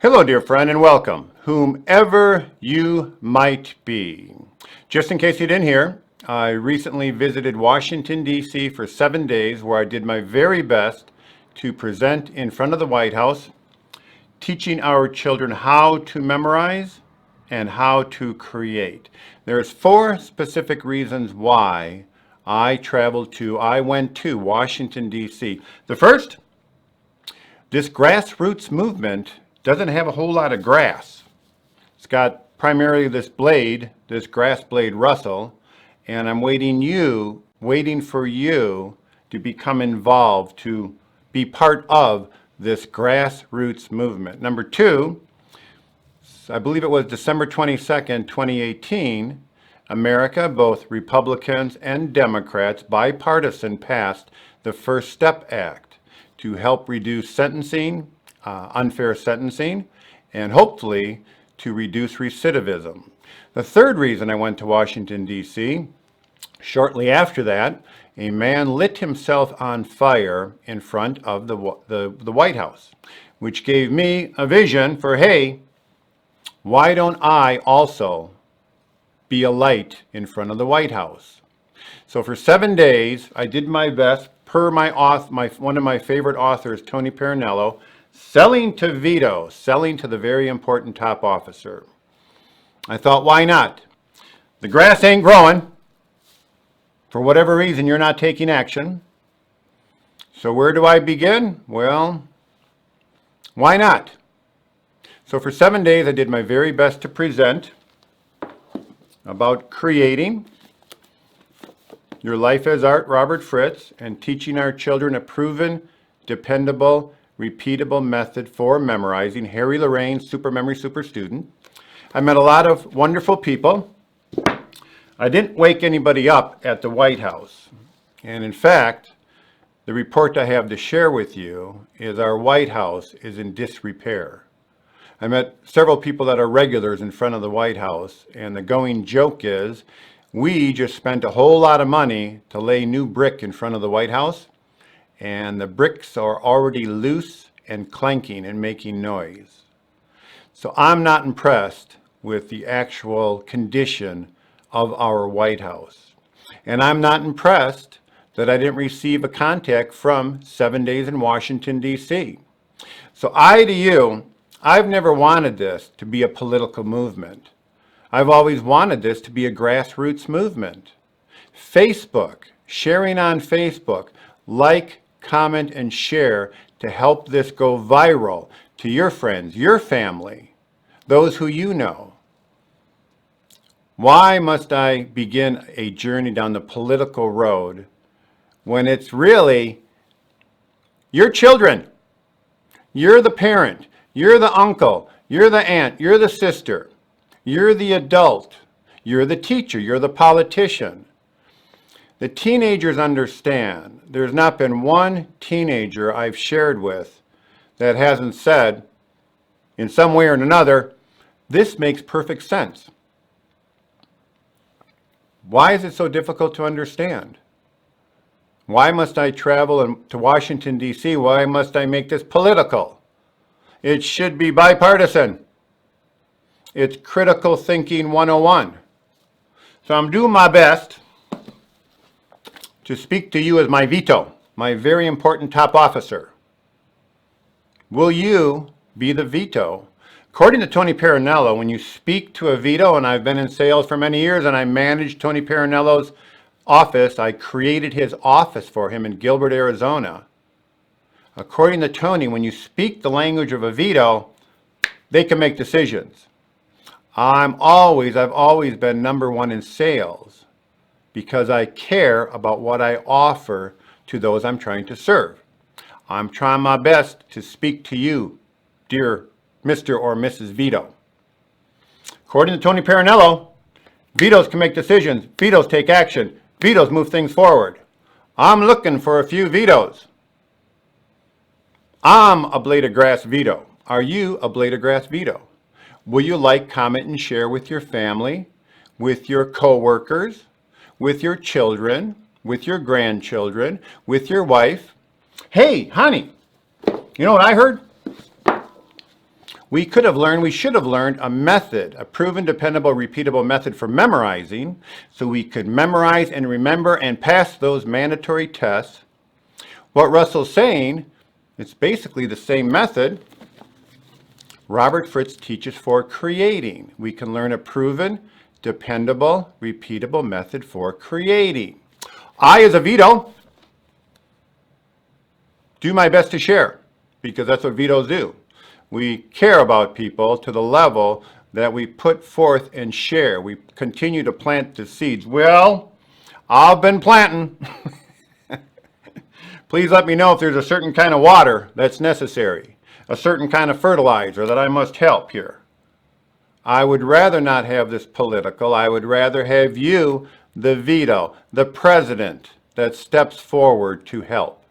Hello, dear friend, and welcome, whomever you might be. Just in case you didn't hear, I recently visited Washington, D.C. for 7 days where I did my very best to present in front of the White House, teaching our children how to memorize and how to create. There's 4 specific reasons why I went to Washington, D.C. The first, this grassroots movement doesn't have a whole lot of grass. It's got primarily this blade, this grass blade rustle, and I'm waiting for you to become involved, to be part of this grassroots movement. Number 2, I believe it was December 22nd, 2018, America, both Republicans and Democrats, bipartisan, passed the First Step Act to help reduce sentencing, unfair sentencing, and hopefully to reduce recidivism. The third reason I went to Washington, D.C., shortly after that, a man lit himself on fire in front of the White House, which gave me a vision for, hey, why don't I also be a light in front of the White House? So for 7 days, I did my best, per one of my favorite authors, Tony Parinello, selling to the very important top officer. I thought, why not? The grass ain't growing. For whatever reason, you're not taking action. So where do I begin? Well, why not? So for 7 days, I did my very best to present about creating your life as art, Robert Fritz, and teaching our children a proven, dependable, repeatable method for memorizing. Harry Lorraine, Super Memory Super Student. I met a lot of wonderful people. I didn't wake anybody up at the White House. And in fact, the report I have to share with you is our White House is in disrepair. I met several people that are regulars in front of the White House, and the going joke is, we just spent a whole lot of money to lay new brick in front of the White House, and the bricks are already loose and clanking and making noise. So I'm not impressed with the actual condition of our White House. And I'm not impressed that I didn't receive a contact from 7 days in Washington, D.C. So I've never wanted this to be a political movement. I've always wanted this to be a grassroots movement. Facebook, sharing on Facebook, like, comment, and share to help this go viral to your friends, your family, those who you know. Why must I begin a journey down the political road when it's really your children? You're the parent, you're the uncle, you're the aunt, you're the sister, you're the adult, you're the teacher, you're the politician. The teenagers understand. There's not been one teenager I've shared with that hasn't said, in some way or another, this makes perfect sense. Why is it so difficult to understand? Why must I travel to Washington, D.C.? Why must I make this political? It should be bipartisan. It's critical thinking 101. So I'm doing my best to speak to you as my veto, my very important top officer. Will you be the veto? According to Tony Parinello, when you speak to a veto, and I've been in sales for many years and I managed Tony Parinello's office, I created his office for him in Gilbert, Arizona. According to Tony, when you speak the language of a veto, they can make decisions. I've always been number one in sales because I care about what I offer to those I'm trying to serve. I'm trying my best to speak to you, dear Mr. or Mrs. Veto. According to Tony Parinello, vetoes can make decisions, vetoes take action, vetoes move things forward. I'm looking for a few vetoes. I'm a blade of grass veto. Are you a blade of grass veto? Will you like, comment, and share with your family, with your coworkers, with your children, with your grandchildren, with your wife? Hey, honey, you know what I heard? We should have learned a method, a proven, dependable, repeatable method for memorizing, so we could memorize and remember and pass those mandatory tests. What Russell's saying, it's basically the same method Robert Fritz teaches for creating. We can learn a proven, dependable, repeatable method for creating. I, as a Vito, do my best to share, because that's what Vitos do. We care about people to the level that we put forth and share. We continue to plant the seeds. Well, I've been planting. Please let me know if there's a certain kind of water that's necessary, a certain kind of fertilizer that I must help here. I would rather not have this political. I would rather have you, the Vito, the president, that steps forward to help.